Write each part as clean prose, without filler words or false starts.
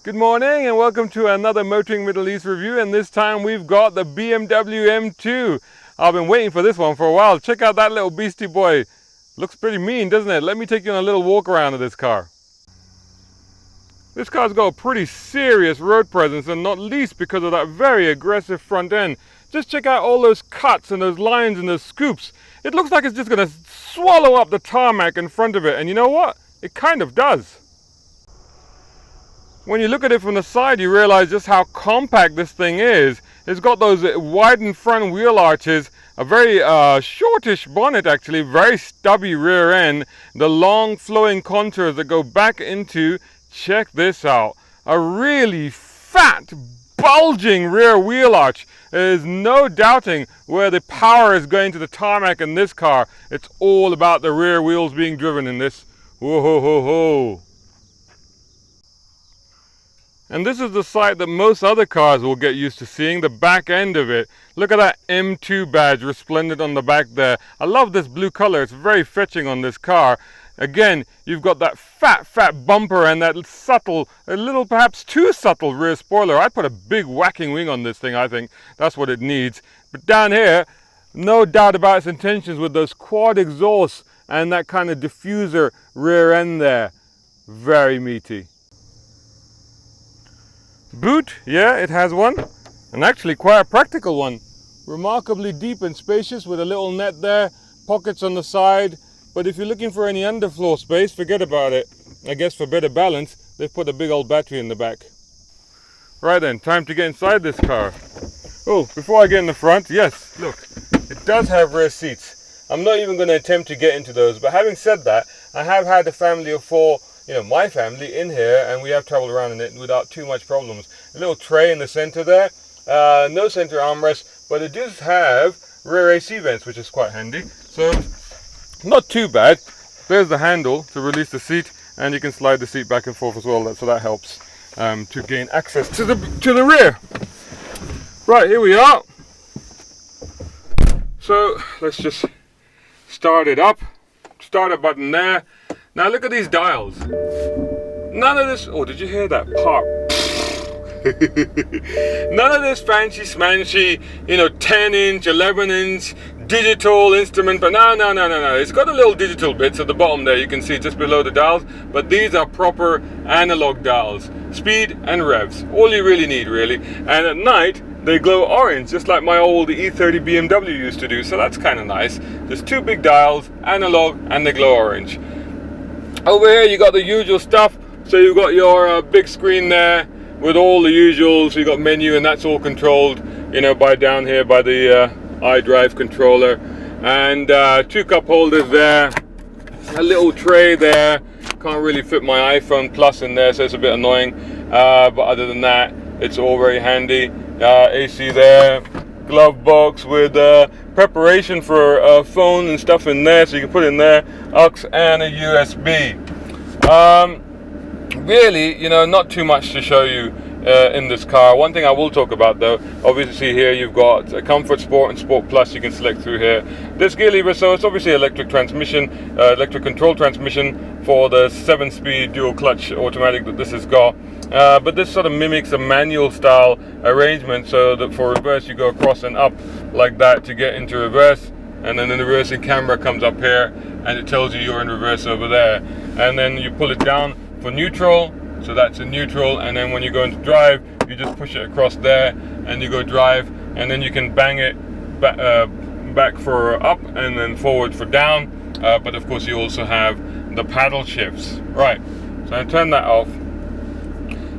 Good morning and welcome to another Motoring Middle East review, and this time we've got the BMW M2. I've been waiting for this one for a while. Check out that little beastie boy. Looks pretty mean, doesn't it? Let me take you on a little walk around of this car. This car's got a pretty serious road presence, and not least because of that very aggressive front end. Just check out all those cuts and those lines and those scoops. It looks like it's just going to swallow up the tarmac in front of it, and you know what? It kind of does. When you look at it from the side, you realize just how compact this thing is. It's got those widened front wheel arches, a very shortish bonnet actually, very stubby rear end, the long flowing contours that go back into, check this out, a really fat, bulging rear wheel arch. There's no doubting where the power is going to the tarmac in this car. It's all about the rear wheels being driven in this. Whoa, ho, ho, ho. And this is the sight that most other cars will get used to seeing, the back end of it. Look at that M2 badge resplendent on the back there. I love this blue color, it's very fetching on this car. Again, you've got that fat bumper and that subtle, a little perhaps too subtle rear spoiler. I'd put a big whacking wing on this thing, I think. That's what it needs. But down here, no doubt about its intentions with those quad exhausts and that kind of diffuser rear end there. Very meaty. Boot, yeah, it has one, and actually quite a practical one. Remarkably deep and spacious with a little net there, pockets on the side, but if you're looking for any underfloor space, forget about it. I guess for better balance, they've put a big old battery in the back. Right then, time to get inside this car. Oh, before I get in the front, yes, look, it does have rear seats. I'm not even going to attempt to get into those, but having said that, I have had a family of four, my family in here, and we have traveled around in it without too much problems. A little tray in the center there, no center armrest, but it does have rear AC vents, which is quite handy. So, not too bad. There's the handle to release the seat, and you can slide the seat back and forth as well, so that helps to gain access to the rear. Right, here we are. So, let's just start it up. Starter button there. Now look at these dials. None of this, oh, did you hear that pop? None of this fancy smancy, 10-inch, 11-inch, digital instrument, but no. It's got a little digital bits at the bottom there, you can see just below the dials, but these are proper analog dials. Speed and revs, all you really need, really. And at night, they glow orange, just like my old E30 BMW used to do, so that's kind of nice. There's two big dials, analog, and they glow orange. Over here you got the usual stuff, so you've got your big screen there with all the usuals. You got menu, and that's all controlled by down here by the iDrive controller, and two cup holders there, a little tray there. Can't really fit my iPhone Plus in there, so it's a bit annoying, but other than that it's all very handy. AC there, glove box with preparation for phone and stuff in there, so you can put in there, aux and a USB. Really, not too much to show you in this car. One thing I will talk about though, obviously here you've got a Comfort, Sport and Sport Plus you can select through here. This gear lever, so it's obviously electric transmission, electric control transmission for the 7-speed dual clutch automatic that this has got. But this sort of mimics a manual style arrangement, so that for reverse you go across and up like that to get into reverse, and then the reversing camera comes up here and it tells you you're in reverse over there, and then you pull it down for neutral, so that's in neutral, and then when you go into drive you just push it across there and you go drive, and then you can bang it back for up and then forward for down, but of course you also have the paddle shifts. Right, so I turn that off.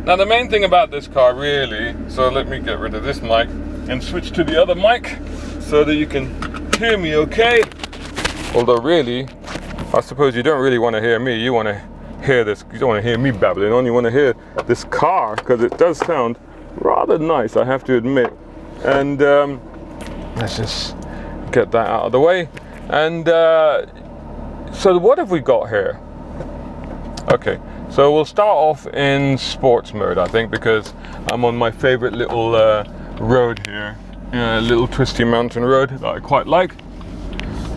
Now the main thing about this car really, so let me get rid of this mic and switch to the other mic so that you can hear me okay. Although really, I suppose you don't really want to hear me, you want to hear this, you don't want to hear me babbling on, you want to hear this car, because it does sound rather nice, I have to admit. And let's just get that out of the way. And so what have we got here? Okay. So we'll start off in sports mode, I think, because I'm on my favorite little road here, a little twisty mountain road that I quite like.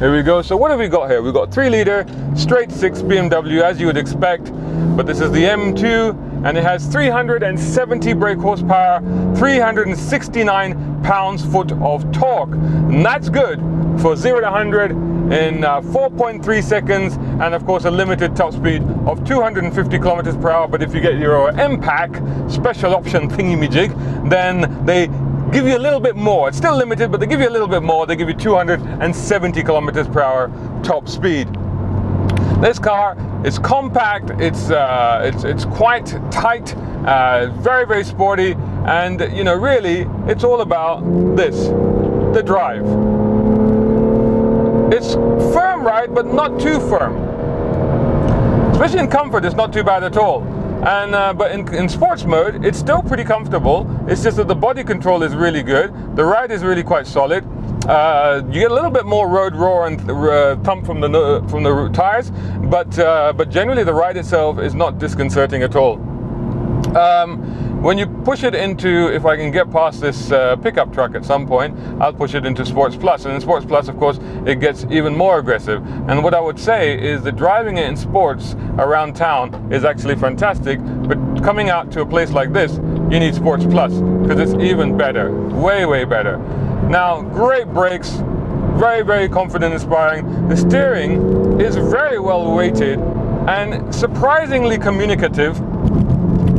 Here we go. So what have we got here? We've got 3-liter straight 6 BMW, as you would expect, but this is the M2 and it has 370 brake horsepower, 369 pounds-foot of torque. And that's good for 0 to 100 in 4.3 seconds, and of course a limited top speed of 250 kilometers per hour. But if you get your M-Pack special option thingy-majig, then they give you a little bit more. It's still limited, but they give you a little bit more. They give you 270 kilometers per hour top speed. This car is compact, it's quite tight, very, very sporty, and you know, really, it's all about this, the drive. It's firm, right, but not too firm. Especially in comfort, it's not too bad at all. And but in sports mode, it's still pretty comfortable. It's just that the body control is really good. The ride is really quite solid. You get a little bit more road roar and thump from the tires, but generally the ride itself is not disconcerting at all. When you push it into, if I can get past this pickup truck at some point, I'll push it into Sports Plus. And in Sports Plus, of course, it gets even more aggressive. And what I would say is that driving it in sports around town is actually fantastic, but coming out to a place like this, you need Sports Plus, because it's even better, way, way better. Now, great brakes, very, very confident inspiring. The steering is very well weighted and surprisingly communicative.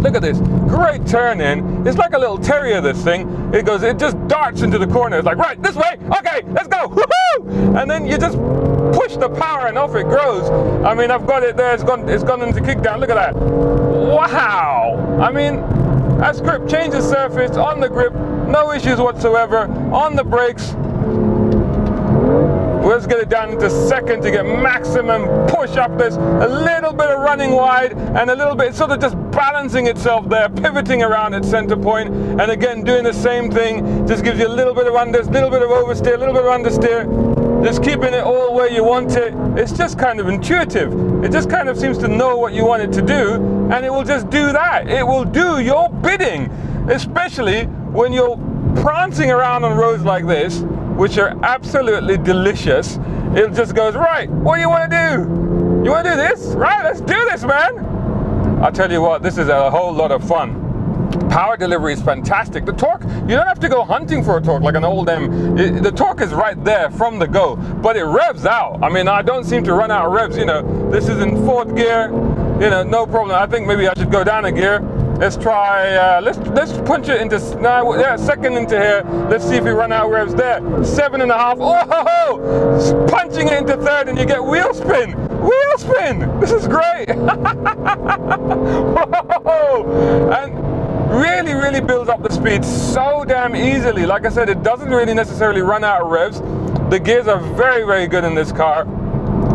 Look at this, great turn in. It's like a little terrier, this thing. It just darts into the corner. It's like, right, this way, okay, let's go, woohoo! And then you just push the power and off it goes. I mean, I've got it there, it's gone into kickdown, look at that. Wow! I mean, that's grip, changes surface, on the grip, no issues whatsoever, on the brakes. Let's get it down into second to get maximum push up this. A little bit of running wide and a little bit sort of just balancing itself there, pivoting around its center point, and again doing the same thing. Just gives you a little bit of under, little bit of oversteer, a little bit of understeer. Just keeping it all where you want it. It's just kind of intuitive. It just kind of seems to know what you want it to do, and it will just do that. It will do your bidding, especially when you're prancing around on roads like this, which are absolutely delicious. It just goes, right, what do you want to do? You want to do this? Right, let's do this, man. I'll tell you what, this is a whole lot of fun. Power delivery is fantastic. The torque, you don't have to go hunting for a torque like an old M. The torque is right there from the go, but it revs out. I mean, I don't seem to run out of revs, you know. This is in 4th gear, you know, no problem. I think maybe I should go down a gear. Let's try, let's punch it into, second into here. Let's see if we run out of revs there. 7.5, oh, punching it into 3rd and you get wheel spin. Wheel spin, this is great. And really, really builds up the speed so damn easily. Like I said, it doesn't really necessarily run out of revs. The gears are very, very good in this car.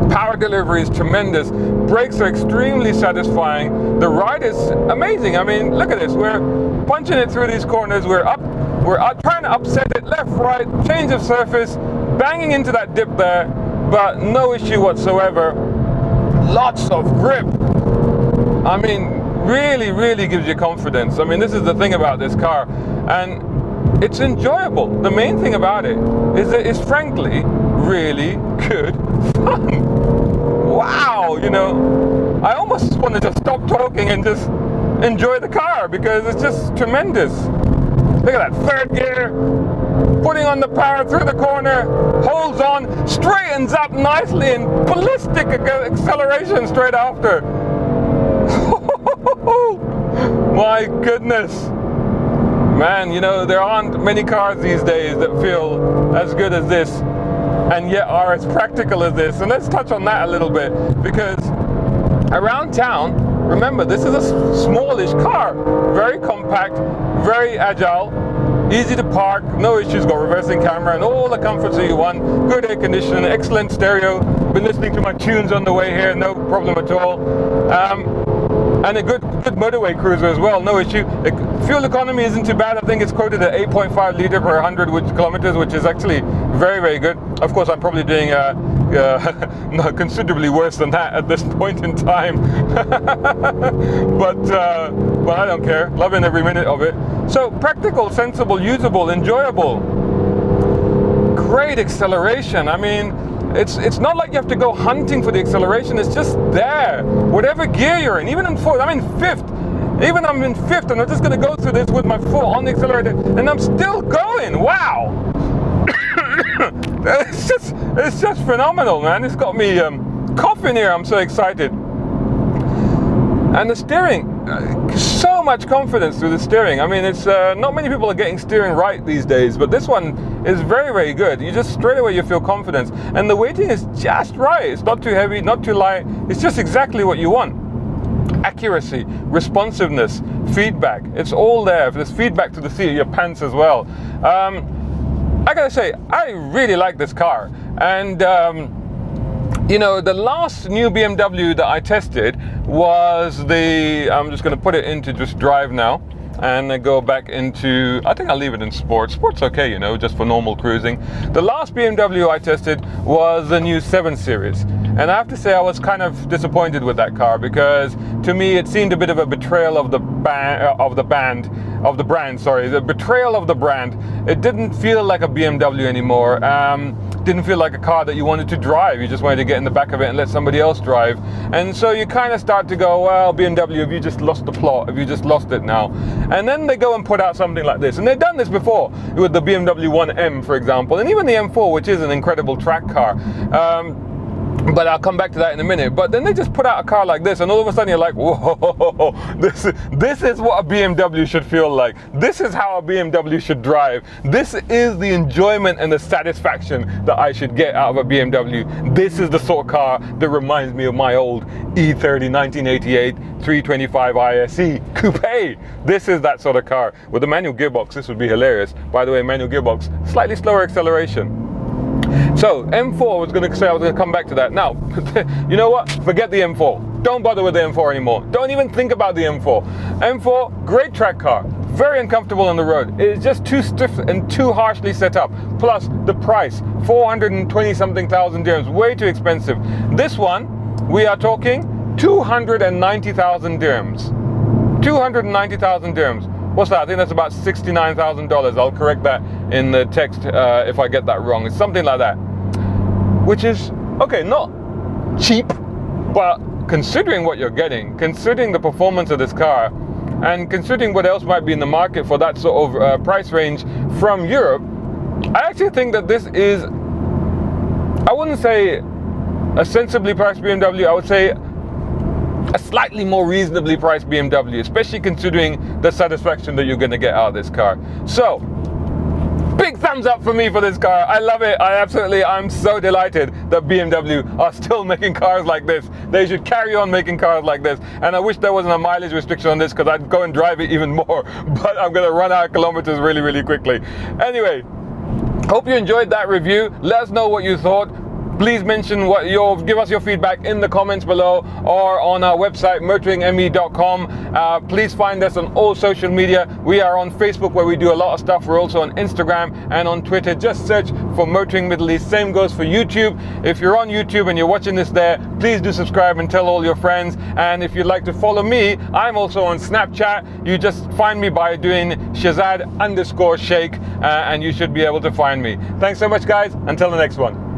Power delivery is tremendous. Brakes are extremely satisfying. The ride is amazing. I mean, look at this. We're punching it through these corners. We're trying to upset it left, right, change of surface, banging into that dip there, but no issue whatsoever. Lots of grip. I mean, really, really gives you confidence. I mean, this is the thing about this car, and it's enjoyable. The main thing about it is that it's frankly really good fun. Wow, you know, I almost want to just stop talking and just enjoy the car because it's just tremendous. Look at that, 3rd gear, putting on the power through the corner, holds on, straightens up nicely, and ballistic acceleration straight after. My goodness. Man, you know, there aren't many cars these days that feel as good as this, and yet are as practical as this. And let's touch on that a little bit, because around town, remember, this is a smallish car, very compact, very agile, easy to park, no issues, got reversing camera and all the comforts that you want, good air conditioning, excellent stereo, been listening to my tunes on the way here, no problem at all. And a good motorway cruiser as well, no issue. Fuel economy isn't too bad. I think it's quoted at 8.5 litre per 100 kilometers, which is actually very, very good. Of course, I'm probably doing no, considerably worse than that at this point in time. but I don't care. Loving every minute of it. So practical, sensible, usable, enjoyable. Great acceleration. I mean, it's not like you have to go hunting for the acceleration. It's just there. Whatever gear you're in, even in 4th, I'm in 5th. Even I'm in fifth, and I'm just going to go through this with my foot on the accelerator, and I'm still going. Wow. it's just phenomenal, man. It's got me coughing here. I'm so excited. And the steering, so much confidence through the steering. I mean, it's not many people are getting steering right these days, but this one is very, very good. You just straight away you feel confidence, and the weighting is just right. It's not too heavy, not too light. It's just exactly what you want. Accuracy, responsiveness, feedback. It's all there. There's feedback to the seat of your pants as well. I gotta say, I really like this car, and you know, the last new BMW that I tested was the, I'm just going to put it into just drive now and then go back into, I think I'll leave it in sport. Sport's okay, you know, just for normal cruising. The last BMW I tested was the new 7 Series. And I have to say I was kind of disappointed with that car, because to me it seemed a bit of a betrayal of the brand, the betrayal of the brand. It didn't feel like a BMW anymore. Didn't feel like a car that you wanted to drive. You just wanted to get in the back of it and let somebody else drive. And so you kind of start to go, well, BMW, have you just lost the plot? Have you just lost it now? And then they go and put out something like this. And they've done this before with the BMW M2, for example, and even the M4, which is an incredible track car. But I'll come back to that in a minute. But then they just put out a car like this, and all of a sudden you're like, whoa, this is what a BMW should feel like. This is how a BMW should drive. This is the enjoyment and the satisfaction that I should get out of a BMW. This is the sort of car that reminds me of my old E30 1988 325 ISE Coupe. This is that sort of car. With a manual gearbox, this would be hilarious. By the way, manual gearbox, slightly slower acceleration. So M4, I was going to come back to that. Now, you know what? Forget the M4. Don't bother with the M4 anymore. Don't even think about the M4. M4, great track car. Very uncomfortable on the road. It is just too stiff and too harshly set up. Plus the price, 420 something thousand dirhams, way too expensive. This one, we are talking 290,000 dirhams. 290,000 dirhams. What's that? I think that's about $69,000. I'll correct that in the text if I get that wrong. It's something like that. Which is, okay, not cheap, but considering what you're getting, considering the performance of this car, and considering what else might be in the market for that sort of price range from Europe, I actually think that this is, I wouldn't say a sensibly priced BMW, I would say a slightly more reasonably priced BMW, especially considering the satisfaction that you're going to get out of this car. So, big thumbs up for me for this car. I love it. I'm so delighted that BMW are still making cars like this. They should carry on making cars like this. And I wish there wasn't a mileage restriction on this, because I'd go and drive it even more. But I'm going to run out of kilometers really, really quickly. Anyway, hope you enjoyed that review. Let us know what you thought. Please mention give us your feedback in the comments below, or on our website, motoringme.com. Please find us on all social media. We are on Facebook, where we do a lot of stuff. We're also on Instagram and on Twitter. Just search for Motoring Middle East. Same goes for YouTube. If you're on YouTube and you're watching this there, please do subscribe and tell all your friends. And if you'd like to follow me, I'm also on Snapchat. You just find me by doing Shahzad _Sheikh, and you should be able to find me. Thanks so much, guys. Until the next one.